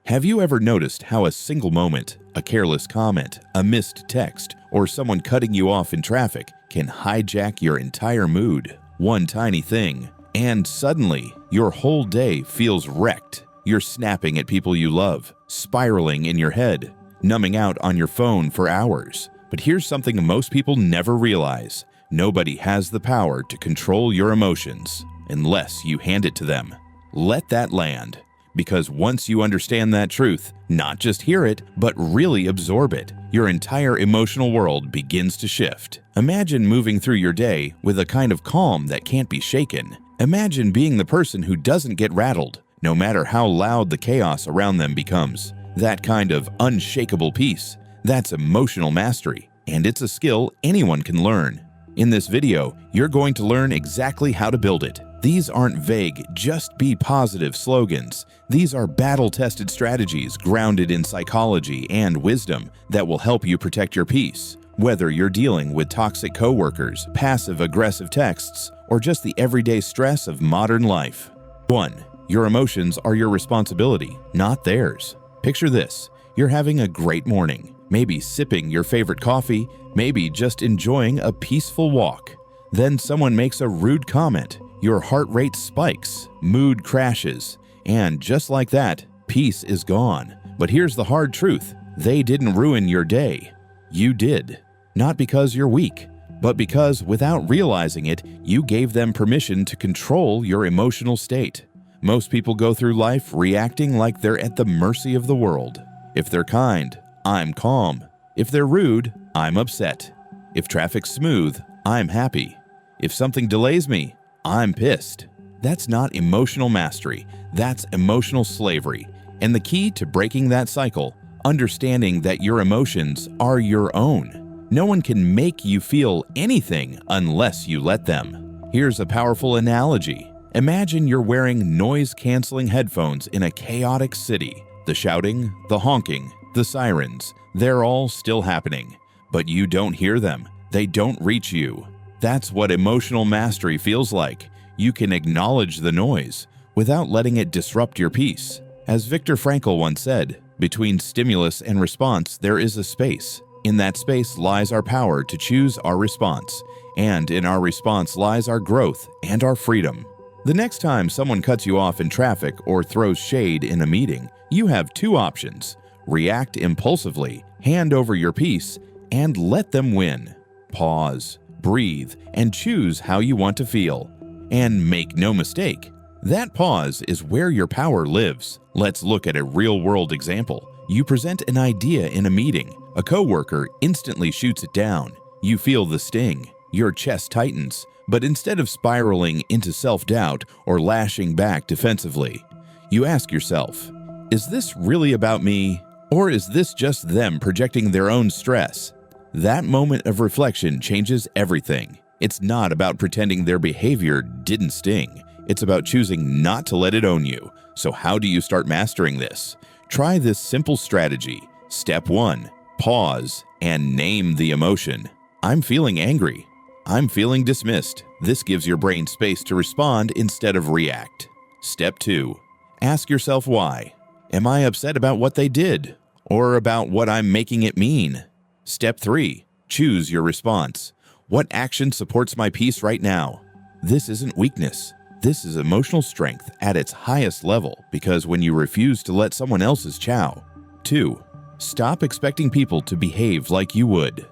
Have you ever noticed how a single moment, a careless comment, a missed text, or someone cutting you off in traffic can hijack your entire mood? One tiny thing, and suddenly your whole day feels wrecked. You're snapping at people you love, spiraling in your head, numbing out on your phone for hours. But here's something most people never realize. Nobody has the power to control your emotions unless you hand it to them. Let that land. Because once you understand that truth, not just hear it, but really absorb it, your entire emotional world begins to shift. Imagine moving through your day with a kind of calm that can't be shaken. Imagine being the person who doesn't get rattled, no matter how loud the chaos around them becomes. That kind of unshakable peace, that's emotional mastery, and it's a skill anyone can learn. In this video, you're going to learn exactly how to build it. These aren't vague, just be positive slogans. These are battle-tested strategies grounded in psychology and wisdom that will help you protect your peace. Whether you're dealing with toxic coworkers, passive-aggressive texts, or just the everyday stress of modern life. 1. Your emotions are your responsibility, not theirs. Picture this. You're having a great morning, maybe sipping your favorite coffee, maybe just enjoying a peaceful walk. Then someone makes a rude comment. Your heart rate spikes, mood crashes, and just like that, peace is gone. But here's the hard truth. They didn't ruin your day. You did. Not because you're weak, but because without realizing it, you gave them permission to control your emotional state. Most people go through life reacting like they're at the mercy of the world. If they're kind, I'm calm. If they're rude, I'm upset. If traffic's smooth, I'm happy. If something delays me, I'm pissed. That's not emotional mastery. That's emotional slavery. And the key to breaking that cycle, understanding that your emotions are your own. No one can make you feel anything unless you let them. Here's a powerful analogy. Imagine you're wearing noise-canceling headphones in a chaotic city. The shouting, the honking, the sirens, they're all still happening. But you don't hear them. They don't reach you. That's what emotional mastery feels like. You can acknowledge the noise without letting it disrupt your peace. As Viktor Frankl once said, between stimulus and response, there is a space. In that space lies our power to choose our response, and in our response lies our growth and our freedom. The next time someone cuts you off in traffic or throws shade in a meeting, you have two options. React impulsively, hand over your peace, and let them win. Pause. Breathe, and choose how you want to feel. And make no mistake, that pause is where your power lives. Let's look at a real-world example. You present an idea in a meeting. A coworker instantly shoots it down. You feel the sting. Your chest tightens. But instead of spiraling into self-doubt or lashing back defensively, you ask yourself, is this really about me? Or is this just them projecting their own stress? That moment of reflection changes everything. It's not about pretending their behavior didn't sting. It's about choosing not to let it own you. So how do you start mastering this? Try this simple strategy. Step 1. Pause and name the emotion. I'm feeling angry. I'm feeling dismissed. This gives your brain space to respond instead of react. Step 2. Ask yourself why. Am I upset about what they did? Or about what I'm making it mean? Step 3. Choose your response. What action supports my peace right now? This isn't weakness. This is emotional strength at its highest level, because when you refuse to let someone else's chow. 2. Stop expecting people to behave like you would.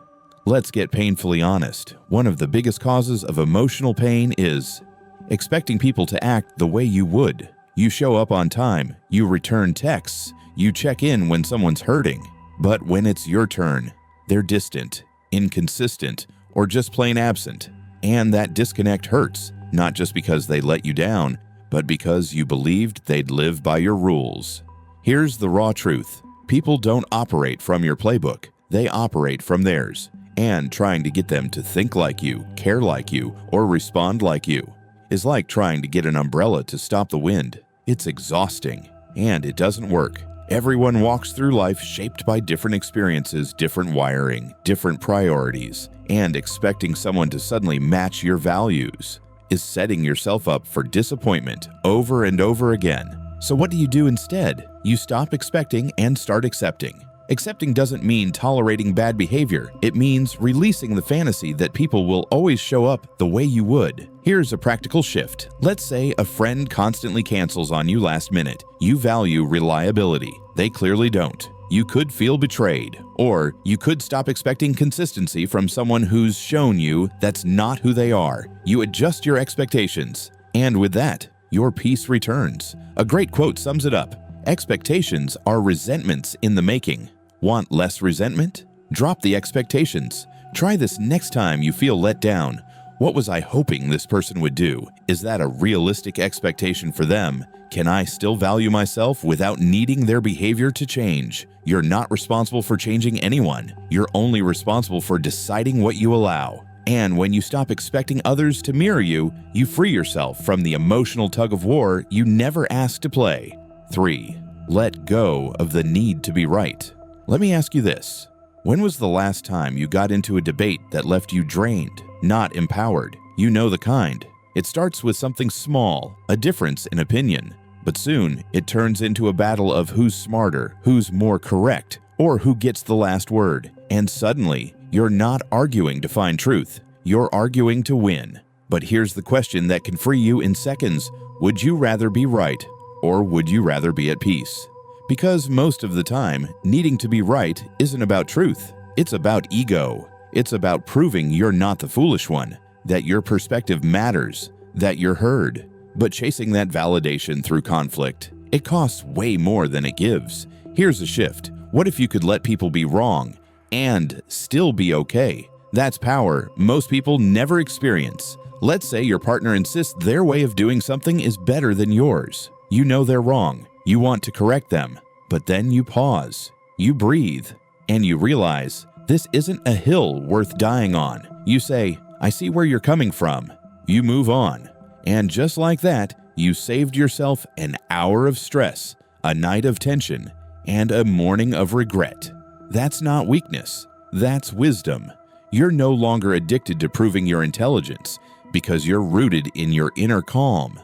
Let's get painfully honest. One of the biggest causes of emotional pain is expecting people to act the way you would. You show up on time, you return texts, you check in when someone's hurting. But when it's your turn, they're distant, inconsistent, or just plain absent. And that disconnect hurts, not just because they let you down, but because you believed they'd live by your rules. Here's the raw truth. People don't operate from your playbook. They operate from theirs. And trying to get them to think like you, care like you, or respond like you is like trying to get an umbrella to stop the wind. It's exhausting, and it doesn't work. Everyone walks through life shaped by different experiences, different wiring, different priorities, and expecting someone to suddenly match your values is setting yourself up for disappointment over and over again. So what do you do instead? You stop expecting and start accepting. Accepting doesn't mean tolerating bad behavior. It means releasing the fantasy that people will always show up the way you would. Here's a practical shift. Let's say a friend constantly cancels on you last minute. You value reliability. They clearly don't. You could feel betrayed. Or you could stop expecting consistency from someone who's shown you that's not who they are. You adjust your expectations. And with that, your peace returns. A great quote sums it up. Expectations are resentments in the making. Want less resentment? Drop the expectations. Try this next time you feel let down. What was I hoping this person would do? Is that a realistic expectation for them? Can I still value myself without needing their behavior to change? You're not responsible for changing anyone. You're only responsible for deciding what you allow. And when you stop expecting others to mirror you, you free yourself from the emotional tug-of-war you never asked to play. 3. Let go of the need to be right. Let me ask you this. When was the last time you got into a debate that left you drained, not empowered? You know the kind. It starts with something small, a difference in opinion, but soon it turns into a battle of who's smarter, who's more correct, or who gets the last word. And suddenly, you're not arguing to find truth. You're arguing to win. But here's the question that can free you in seconds. Would you rather be right, or would you rather be at peace? Because most of the time, needing to be right isn't about truth. It's about ego. It's about proving you're not the foolish one, that your perspective matters, that you're heard. But chasing that validation through conflict, it costs way more than it gives. Here's a shift. What if you could let people be wrong and still be okay? That's power most people never experience. Let's say your partner insists their way of doing something is better than yours. You know they're wrong. You want to correct them, but then you pause, you breathe, and you realize this isn't a hill worth dying on. You say, I see where you're coming from. You move on. And just like that, you saved yourself an hour of stress, a night of tension, and a morning of regret. That's not weakness. That's wisdom. You're no longer addicted to proving your intelligence because you're rooted in your inner calm.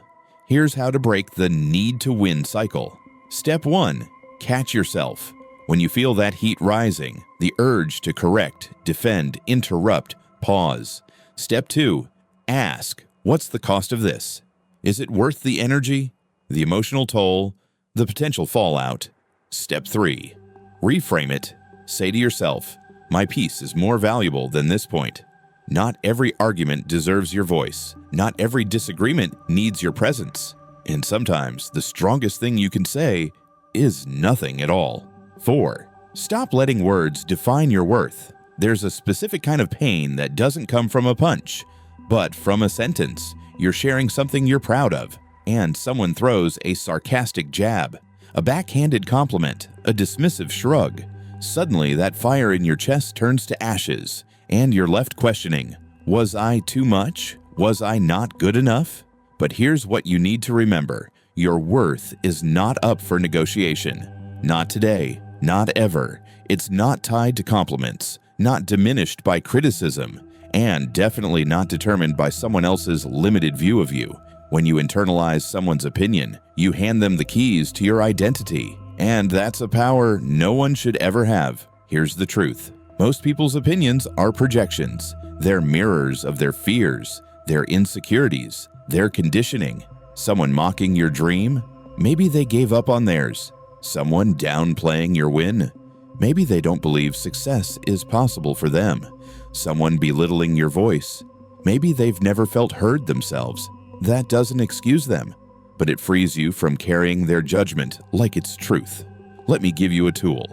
Here's how to break the need-to-win cycle. Step 1. Catch yourself. When you feel that heat rising, the urge to correct, defend, interrupt, pause. Step 2. Ask, what's the cost of this? Is it worth the energy, the emotional toll, the potential fallout? Step 3. Reframe it. Say to yourself, my peace is more valuable than this point. Not every argument deserves your voice. Not every disagreement needs your presence. And sometimes the strongest thing you can say is nothing at all. 4. Stop letting words define your worth. There's a specific kind of pain that doesn't come from a punch, but from a sentence. You're sharing something you're proud of, and someone throws a sarcastic jab, a backhanded compliment, a dismissive shrug. Suddenly, that fire in your chest turns to ashes, and you're left questioning, was I too much? Was I not good enough? But here's what you need to remember. Your worth is not up for negotiation. Not today, not ever. It's not tied to compliments, not diminished by criticism, and definitely not determined by someone else's limited view of you. When you internalize someone's opinion, you hand them the keys to your identity. And that's a power no one should ever have. Here's the truth. Most people's opinions are projections. They're mirrors of their fears, their insecurities, their conditioning. Someone mocking your dream? Maybe they gave up on theirs. Someone downplaying your win? Maybe they don't believe success is possible for them. Someone belittling your voice? Maybe they've never felt heard themselves. That doesn't excuse them, but it frees you from carrying their judgment like it's truth. Let me give you a tool.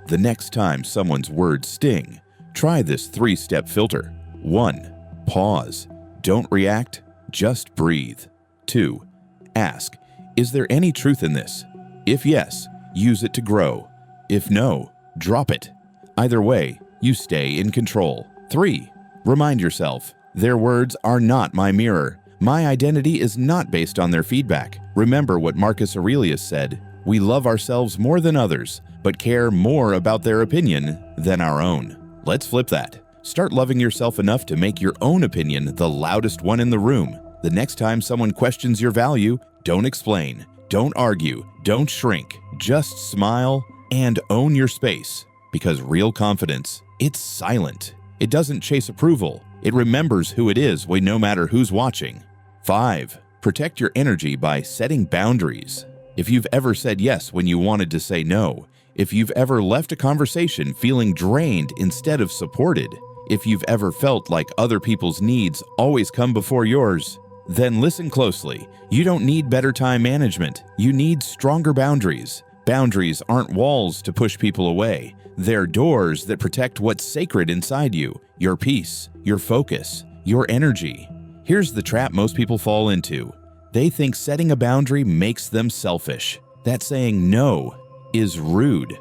The next time someone's words sting, try this 3-step filter. 1. Pause. Don't react, just breathe. 2. Ask, is there any truth in this? If yes, use it to grow. If no, drop it. Either way, you stay in control. 3. Remind yourself, their words are not my mirror. My identity is not based on their feedback. Remember what Marcus Aurelius said, we love ourselves more than others, but care more about their opinion than our own. Let's flip that. Start loving yourself enough to make your own opinion the loudest one in the room. The next time someone questions your value, don't explain. Don't argue, don't shrink, just smile and own your space. Because real confidence, it's silent. It doesn't chase approval. It remembers who it is no matter who's watching. 5. Protect your energy by setting boundaries. If you've ever said yes when you wanted to say no, if you've ever left a conversation feeling drained instead of supported, if you've ever felt like other people's needs always come before yours, then listen closely. You don't need better time management. You need stronger boundaries. Boundaries aren't walls to push people away. They're doors that protect what's sacred inside you, your peace, your focus, your energy. Here's the trap most people fall into. They think setting a boundary makes them selfish. That saying no is rude.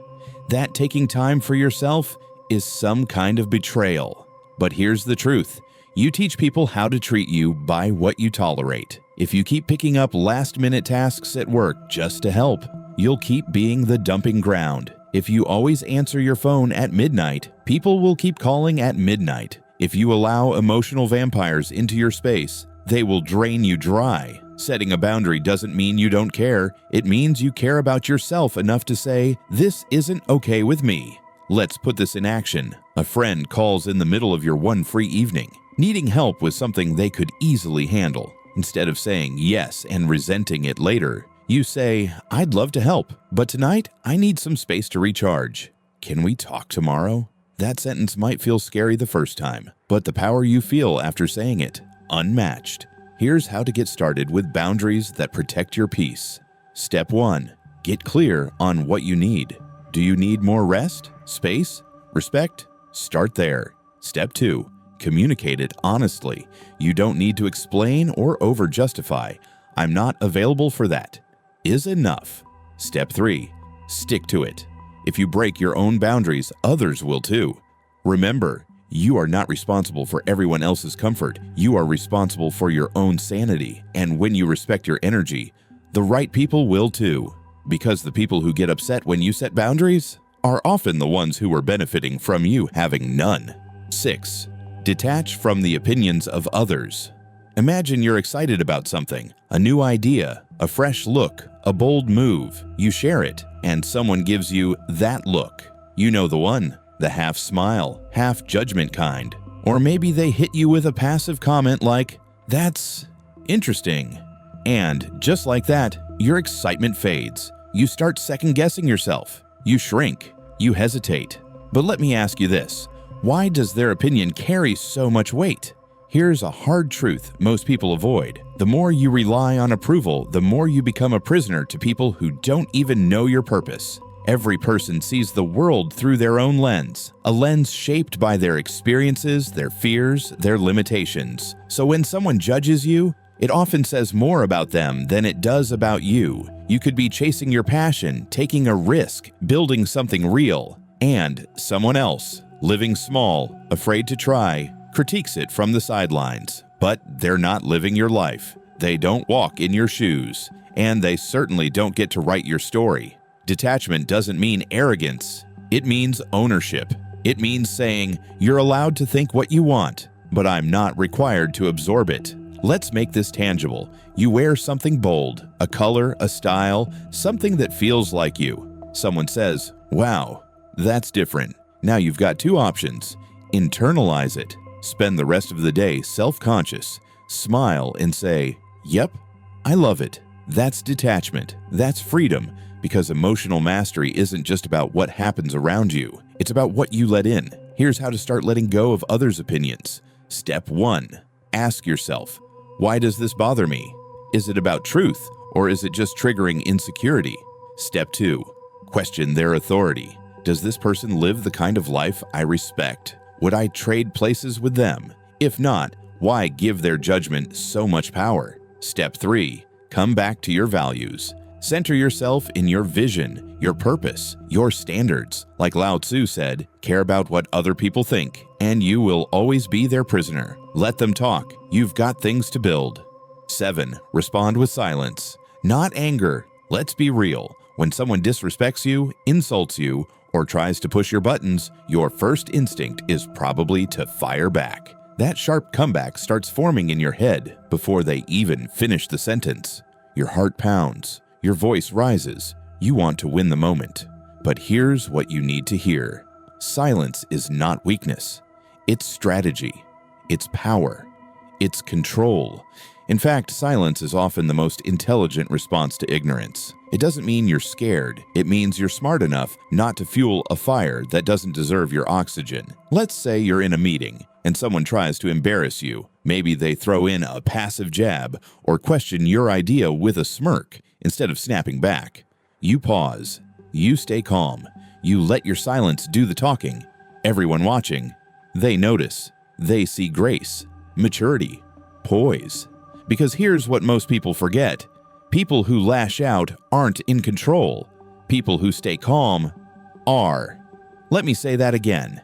That taking time for yourself is some kind of betrayal. But here's the truth. You teach people how to treat you by what you tolerate. If you keep picking up last-minute tasks at work just to help, you'll keep being the dumping ground. If you always answer your phone at midnight, people will keep calling at midnight. If you allow emotional vampires into your space, they will drain you dry. Setting a boundary doesn't mean you don't care. It means you care about yourself enough to say, "This isn't okay with me." Let's put this in action. A friend calls in the middle of your one free evening, needing help with something they could easily handle. Instead of saying yes and resenting it later, you say, "I'd love to help, but tonight I need some space to recharge. Can we talk tomorrow?" That sentence might feel scary the first time, but the power you feel after saying it, unmatched. Here's how to get started with boundaries that protect your peace. Step 1. Get clear on what you need. Do you need more rest, space, respect? Start there. Step 2. Communicate it honestly. You don't need to explain or over-justify. "I'm not available for that" is enough. Step 3. Stick to it. If you break your own boundaries, others will too. Remember, you are not responsible for everyone else's comfort. You are responsible for your own sanity. And when you respect your energy, the right people will too. Because the people who get upset when you set boundaries are often the ones who are benefiting from you having none. 6. Detach from the opinions of others. Imagine you're excited about something, a new idea, a fresh look, a bold move. You share it, and someone gives you that look. You know the one, the half smile, half judgment kind. Or maybe they hit you with a passive comment like, "That's interesting." And just like that, your excitement fades. You start second-guessing yourself. You shrink. You hesitate. But let me ask you this. Why does their opinion carry so much weight? Here's a hard truth most people avoid. The more you rely on approval, the more you become a prisoner to people who don't even know your purpose. Every person sees the world through their own lens, a lens shaped by their experiences, their fears, their limitations. So when someone judges you, it often says more about them than it does about you. You could be chasing your passion, taking a risk, building something real, and someone else, living small, afraid to try, critiques it from the sidelines. But they're not living your life. They don't walk in your shoes, and they certainly don't get to write your story. Detachment doesn't mean arrogance. It means ownership. It means saying, "You're allowed to think what you want, but I'm not required to absorb it." Let's make this tangible. You wear something bold, a color, a style, something that feels like you. Someone says, "Wow, that's different." Now you've got two options. Internalize it. Spend the rest of the day self-conscious. Smile and say, "Yep, I love it." That's detachment. That's freedom. Because emotional mastery isn't just about what happens around you. It's about what you let in. Here's how to start letting go of others' opinions. Step 1. Ask yourself, why does this bother me? Is it about truth, or is it just triggering insecurity? Step 2. Question their authority. Does this person live the kind of life I respect? Would I trade places with them? If not, why give their judgment so much power? Step 3. Come back to your values. Center yourself in your vision, your purpose, your standards. Like Lao Tzu said, care about what other people think, and you will always be their prisoner. Let them talk. You've got things to build. 7. Respond with silence, not anger. Let's be real. When someone disrespects you, insults you, or tries to push your buttons, your first instinct is probably to fire back. That sharp comeback starts forming in your head before they even finish the sentence. Your heart pounds. Your voice rises. You want to win the moment. But here's what you need to hear. Silence is not weakness. It's strategy. It's power. It's control. In fact, silence is often the most intelligent response to ignorance. It doesn't mean you're scared. It means you're smart enough not to fuel a fire that doesn't deserve your oxygen. Let's say you're in a meeting and someone tries to embarrass you. Maybe they throw in a passive jab or question your idea with a smirk instead of snapping back. You pause. You stay calm. You let your silence do the talking. Everyone watching, they notice. They see grace, maturity, poise. Because here's what most people forget. People who lash out aren't in control. People who stay calm are. Let me say that again.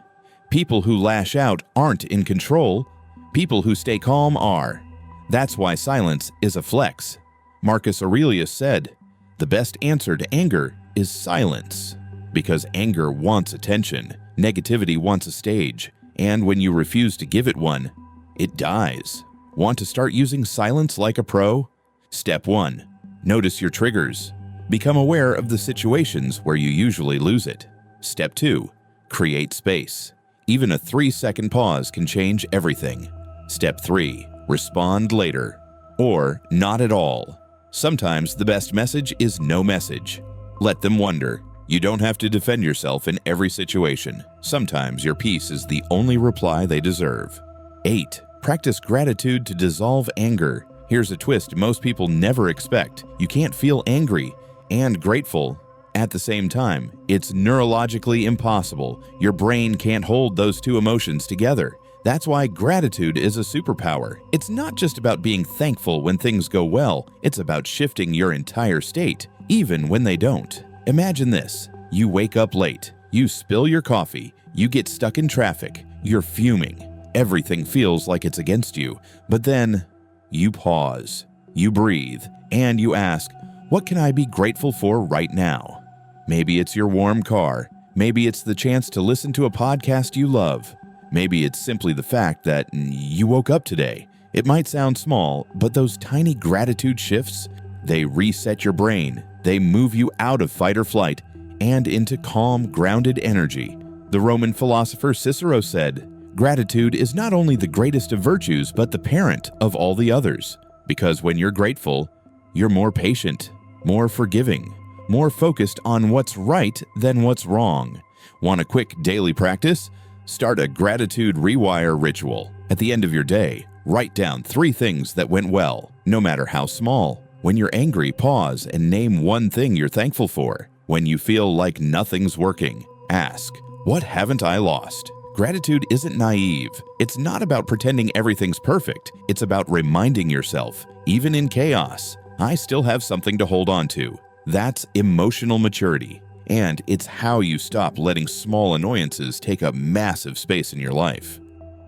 People who lash out aren't in control. People who stay calm are. That's why silence is a flex. Marcus Aurelius said, "The best answer to anger is silence." Because anger wants attention, negativity wants a stage, and when you refuse to give it one, it dies. Want to start using silence like a pro? Step 1. Notice your triggers. Become aware of the situations where you usually lose it. Step 2. Create space. Even a 3-second pause can change everything. Step 3. Respond later. Or not at all. Sometimes the best message is no message. Let them wonder. You don't have to defend yourself in every situation. Sometimes your peace is the only reply they deserve. 8. Practice gratitude to dissolve anger. Here's a twist most people never expect. You can't feel angry and grateful at the same time. It's neurologically impossible. Your brain can't hold those two emotions together. That's why gratitude is a superpower. It's not just about being thankful when things go well. It's about shifting your entire state, even when they don't. Imagine this. You wake up late. You spill your coffee. You get stuck in traffic. You're fuming. Everything feels like it's against you. But then you pause. You breathe. And you ask, what can I be grateful for right now? Maybe it's your warm car. Maybe it's the chance to listen to a podcast you love. Maybe it's simply the fact that you woke up today. It might sound small, but those tiny gratitude shifts, they reset your brain. They move you out of fight or flight and into calm, grounded energy. The Roman philosopher Cicero said, "Gratitude is not only the greatest of virtues, but the parent of all the others." Because when you're grateful, you're more patient, more forgiving, more focused on what's right than what's wrong. Want a quick daily practice? Start a gratitude rewire ritual. At the end of your day, write down 3 things that went well, no matter how small. When you're angry, pause and name one thing you're thankful for. When you feel like nothing's working, ask, what haven't I lost? Gratitude isn't naive. It's not about pretending everything's perfect. It's about reminding yourself, even in chaos, I still have something to hold on to. That's emotional maturity. And it's how you stop letting small annoyances take up massive space in your life.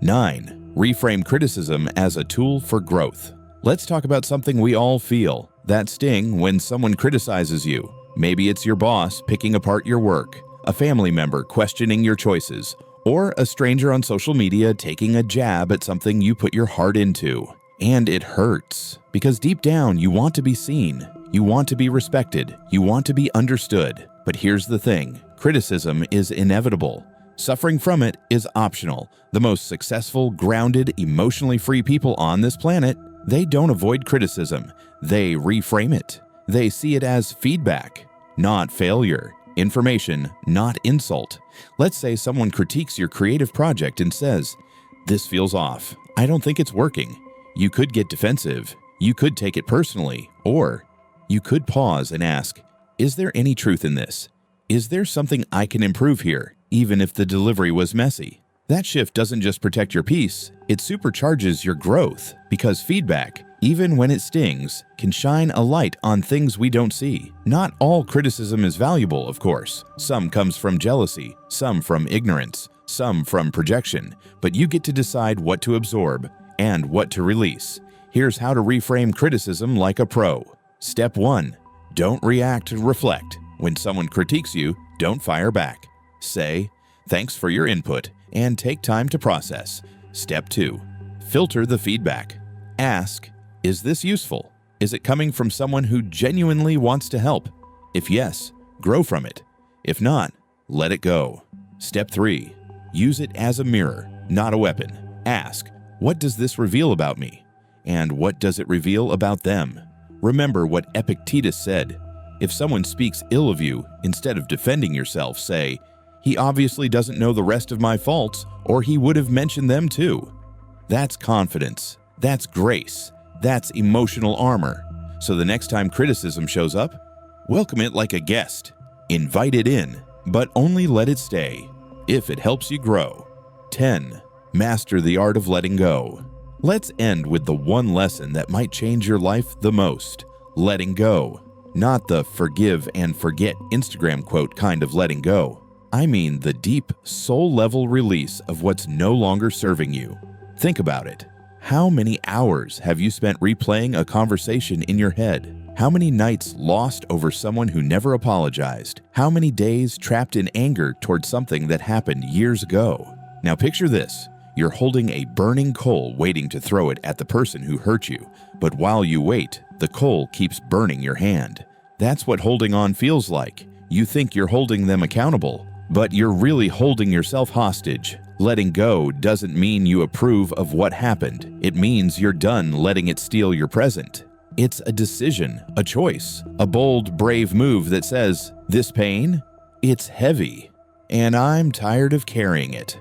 9. Reframe criticism as a tool for growth. Let's talk about something we all feel, that sting when someone criticizes you. Maybe it's your boss picking apart your work, a family member questioning your choices, or a stranger on social media taking a jab at something you put your heart into. And it hurts, because deep down you want to be seen, you want to be respected, you want to be understood. But here's the thing, criticism is inevitable. Suffering from it is optional. The most successful, grounded, emotionally free people on this planet, they don't avoid criticism. They reframe it. They see it as feedback, not failure. Information, not insult. Let's say someone critiques your creative project and says, "This feels off. I don't think it's working." You could get defensive. You could take it personally. Or you could pause and ask, is there any truth in this? Is there something I can improve here, even if the delivery was messy? That shift doesn't just protect your peace, it supercharges your growth, because feedback, even when it stings, can shine a light on things we don't see. Not all criticism is valuable, of course. Some comes from jealousy, some from ignorance, some from projection, but you get to decide what to absorb and what to release. Here's how to reframe criticism like a pro. Step 1. Don't react, reflect. When someone critiques you, don't fire back. Say, "Thanks for your input," and take time to process. Step 2. Filter the feedback. Ask, "Is this useful?" Is it coming from someone who genuinely wants to help? If yes, grow from it. If not, let it go. Step 3. Use it as a mirror, not a weapon. Ask, what does this reveal about me? And what does it reveal about them? Remember what Epictetus said. If someone speaks ill of you, instead of defending yourself, say, he obviously doesn't know the rest of my faults, or he would have mentioned them too. That's confidence. That's grace. That's emotional armor. So the next time criticism shows up, welcome it like a guest. Invite it in, but only let it stay, if it helps you grow. 10. Master the art of letting go. Let's end with the one lesson that might change your life the most. Letting go. Not the forgive and forget Instagram quote kind of letting go. I mean the deep, soul-level release of what's no longer serving you. Think about it. How many hours have you spent replaying a conversation in your head? How many nights lost over someone who never apologized? How many days trapped in anger towards something that happened years ago? Now picture this. You're holding a burning coal waiting to throw it at the person who hurt you, but while you wait, the coal keeps burning your hand. That's what holding on feels like. You think you're holding them accountable, but you're really holding yourself hostage. Letting go doesn't mean you approve of what happened. It means you're done letting it steal your present. It's a decision, a choice, a bold, brave move that says, this pain, it's heavy, and I'm tired of carrying it.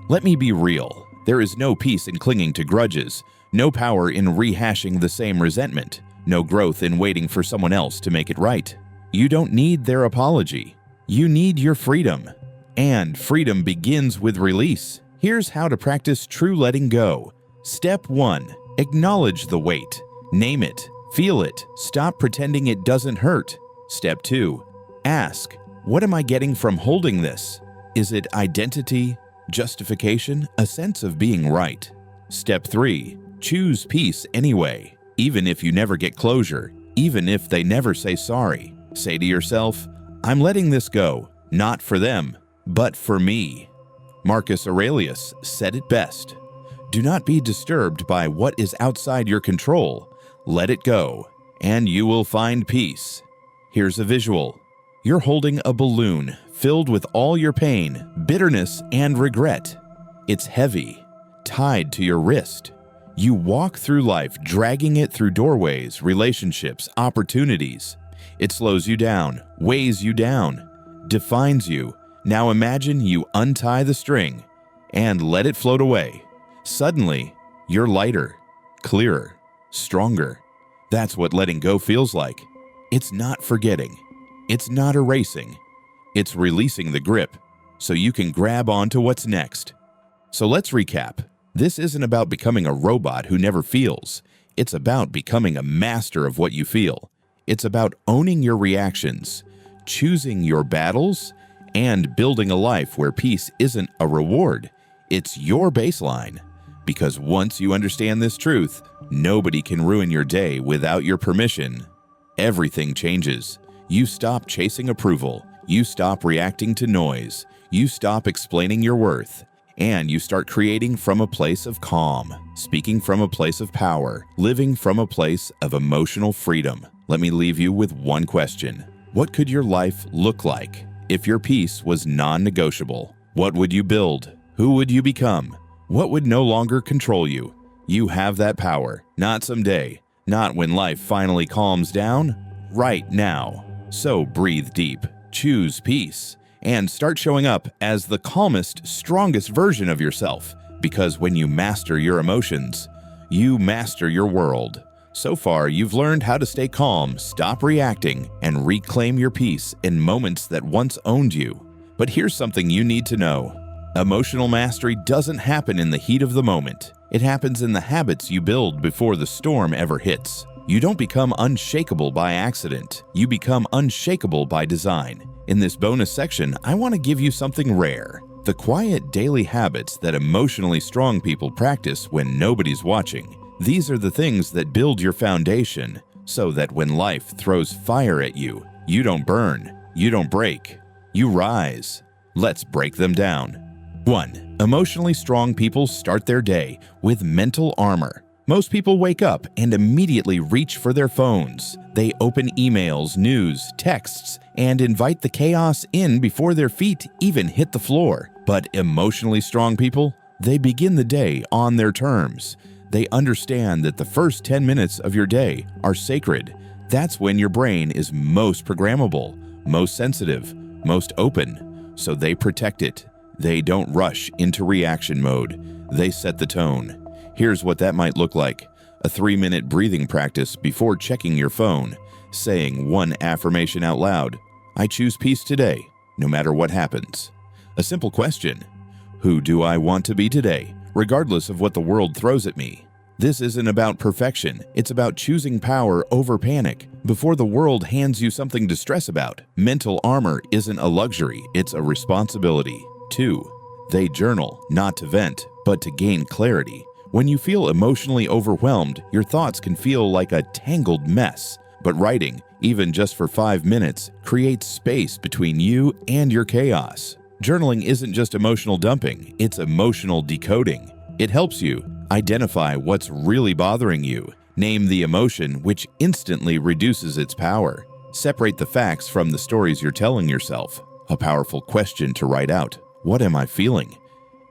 Let me be real. There is no peace in clinging to grudges, no power in rehashing the same resentment, no growth in waiting for someone else to make it right. You don't need their apology. You need your freedom. And freedom begins with release. Here's how to practice true letting go. Step 1. Acknowledge the weight. Name it. Feel it. Stop pretending it doesn't hurt. Step 2. Ask, what am I getting from holding this? Is it identity, justification, a sense of being right? Step 3. Choose peace anyway. Even if you never get closure, even if they never say sorry. Say to yourself, I'm letting this go, not for them, but for me. Marcus Aurelius said it best. Do not be disturbed by what is outside your control. Let it go, and you will find peace. Here's a visual. You're holding a balloon filled with all your pain, bitterness, and regret. It's heavy, tied to your wrist. You walk through life dragging it through doorways, relationships, opportunities. It slows you down, weighs you down, defines you. Now imagine you untie the string and let it float away. Suddenly, you're lighter, clearer, stronger. That's what letting go feels like. It's not forgetting. It's not erasing. It's releasing the grip so you can grab onto what's next. So let's recap. This isn't about becoming a robot who never feels. It's about becoming a master of what you feel. It's about owning your reactions, choosing your battles, and building a life where peace isn't a reward. It's your baseline. Because once you understand this truth, nobody can ruin your day without your permission. Everything changes. You stop chasing approval. You stop reacting to noise. You stop explaining your worth. And you start creating from a place of calm, speaking from a place of power, living from a place of emotional freedom. Let me leave you with one question. What could your life look like if your peace was non-negotiable? What would you build? Who would you become? What would no longer control you? You have that power, not someday, not when life finally calms down, right now. So breathe deep, choose peace, and start showing up as the calmest, strongest version of yourself. Because when you master your emotions, you master your world. So far, you've learned how to stay calm, stop reacting, and reclaim your peace in moments that once owned you. But here's something you need to know. Emotional mastery doesn't happen in the heat of the moment. It happens in the habits you build before the storm ever hits. You don't become unshakable by accident. You become unshakable by design. In this bonus section, I want to give you something rare. The quiet daily habits that emotionally strong people practice when nobody's watching. These are the things that build your foundation so that when life throws fire at you, you don't burn, you don't break, you rise. Let's break them down. 1. Emotionally strong people start their day with mental armor. Most people wake up and immediately reach for their phones. They open emails, news, texts, and invite the chaos in before their feet even hit the floor. But emotionally strong people, they begin the day on their terms. They understand that the first 10 minutes of your day are sacred. That's when your brain is most programmable, most sensitive, most open. So they protect it. They don't rush into reaction mode. They set the tone. Here's what that might look like. A 3-minute breathing practice before checking your phone. Saying one affirmation out loud. I choose peace today, no matter what happens. A simple question. Who do I want to be today, regardless of what the world throws at me? This isn't about perfection. It's about choosing power over panic. Before the world hands you something to stress about, mental armor isn't a luxury, it's a responsibility. 2. They journal, not to vent, but to gain clarity. When you feel emotionally overwhelmed, your thoughts can feel like a tangled mess. But writing, even just for 5 minutes, creates space between you and your chaos. Journaling isn't just emotional dumping, it's emotional decoding. It helps you identify what's really bothering you, name the emotion, which instantly reduces its power. Separate the facts from the stories you're telling yourself. A powerful question to write out. What am I feeling?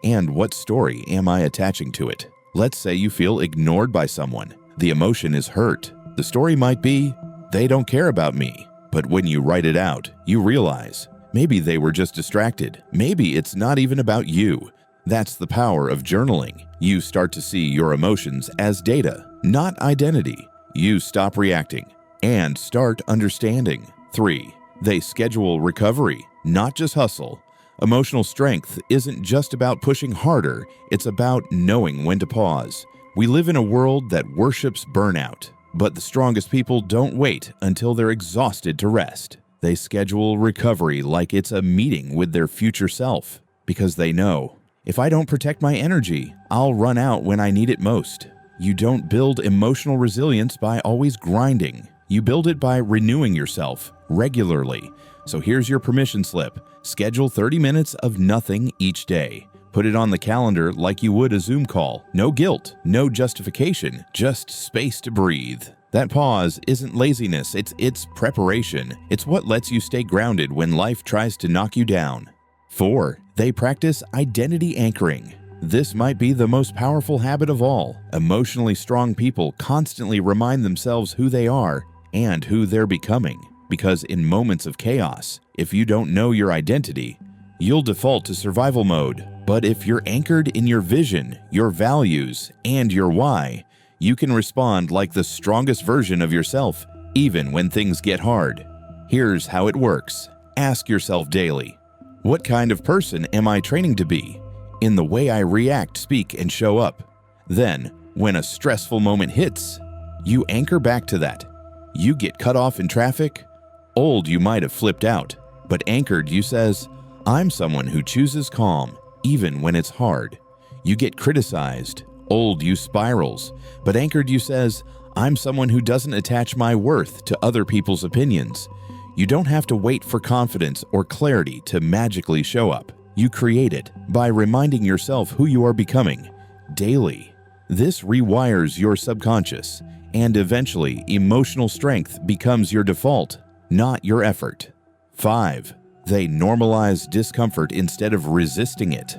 And what story am I attaching to it? Let's say you feel ignored by someone. The emotion is hurt. The story might be, they don't care about me. But when you write it out, you realize, maybe they were just distracted. Maybe it's not even about you. That's the power of journaling. You start to see your emotions as data, not identity. You stop reacting and start understanding. 3. They schedule recovery, not just hustle. Emotional strength isn't just about pushing harder, it's about knowing when to pause. We live in a world that worships burnout, but the strongest people don't wait until they're exhausted to rest. They schedule recovery like it's a meeting with their future self, because they know, if I don't protect my energy, I'll run out when I need it most. You don't build emotional resilience by always grinding. You build it by renewing yourself regularly. So here's your permission slip. Schedule 30 minutes of nothing each day. Put it on the calendar like you would a Zoom call. No guilt, no justification, just space to breathe. That pause isn't laziness, it's preparation. It's what lets you stay grounded when life tries to knock you down. 4. They practice identity anchoring. This might be the most powerful habit of all. Emotionally strong people constantly remind themselves who they are and who they're becoming. Because in moments of chaos, if you don't know your identity, you'll default to survival mode. But if you're anchored in your vision, your values, and your why, you can respond like the strongest version of yourself, even when things get hard. Here's how it works. Ask yourself daily, what kind of person am I training to be? In the way I react, speak, and show up. Then, when a stressful moment hits, you anchor back to that. You get cut off in traffic. Old, you might have flipped out, but anchored, you says, I'm someone who chooses calm, even when it's hard. You get criticized. Old, you spirals, but anchored, you says, I'm someone who doesn't attach my worth to other people's opinions. You don't have to wait for confidence or clarity to magically show up. You create it by reminding yourself who you are becoming daily. This rewires your subconscious, and eventually emotional strength becomes your default, not your effort. 5. They normalize discomfort instead of resisting it.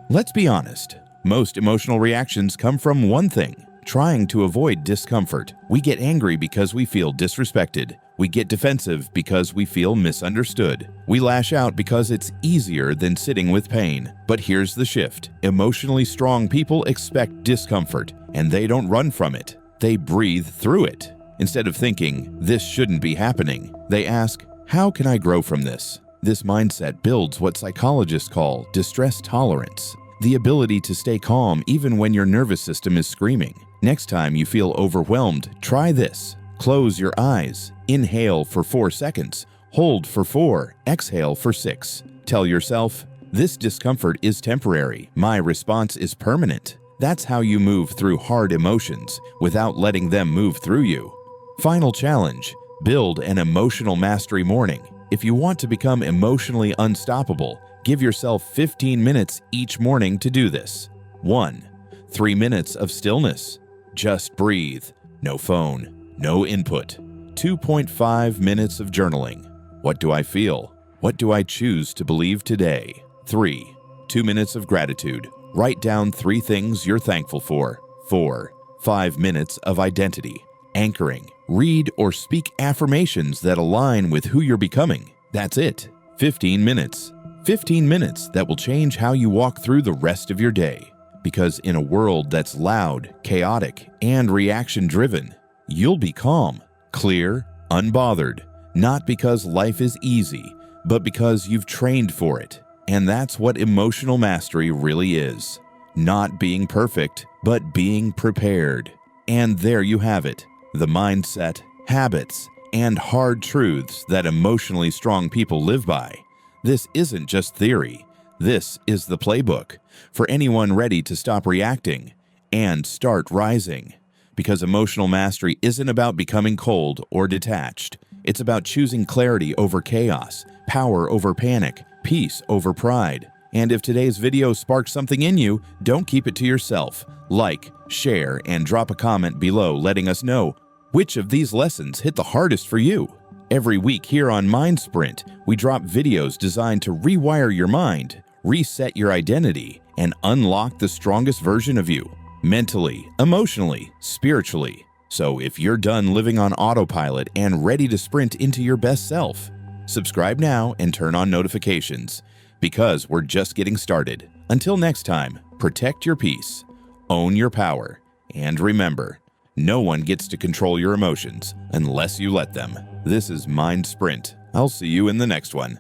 Let's be honest, most emotional reactions come from one thing: trying to avoid discomfort. We get angry because we feel disrespected. We get defensive because we feel misunderstood. We lash out because it's easier than sitting with pain. But here's the shift. Emotionally strong people expect discomfort, and they don't run from it. They breathe through it. Instead of thinking, this shouldn't be happening, they ask, how can I grow from this? This mindset builds what psychologists call distress tolerance, the ability to stay calm even when your nervous system is screaming. Next time you feel overwhelmed, try this. Close your eyes. Inhale for 4 seconds. Hold for 4. Exhale for 6. Tell yourself, this discomfort is temporary. My response is permanent. That's how you move through hard emotions without letting them move through you. Final challenge: build an emotional mastery morning. If you want to become emotionally unstoppable, give yourself 15 minutes each morning to do this. 1. 3 minutes of stillness. Just breathe. No phone. No input. 2.5 minutes of journaling. What do I feel? What do I choose to believe today? 3. 2 minutes of gratitude. Write down 3 things you're thankful for. 4. 5 minutes of identity. Anchoring. Read or speak affirmations that align with who you're becoming. That's it. 15 minutes. 15 minutes that will change how you walk through the rest of your day. Because in a world that's loud, chaotic, and reaction-driven, you'll be calm, clear, unbothered. Not because life is easy, but because you've trained for it. And that's what emotional mastery really is. Not being perfect, but being prepared. And there you have it. The mindset, habits, and hard truths that emotionally strong people live by. This isn't just theory. This is the playbook for anyone ready to stop reacting and start rising. Because emotional mastery isn't about becoming cold or detached. It's about choosing clarity over chaos, power over panic, peace over pride. And if today's video sparked something in you, don't keep it to yourself. Like, share, and drop a comment below letting us know which of these lessons hit the hardest for you. Every week here on Mind Sprint, we drop videos designed to rewire your mind, reset your identity, and unlock the strongest version of you, mentally, emotionally, spiritually. So if you're done living on autopilot and ready to sprint into your best self, subscribe now and turn on notifications, because we're just getting started. Until next time, protect your peace, own your power, and remember, no one gets to control your emotions unless you let them. This is Mind Sprint. I'll see you in the next one.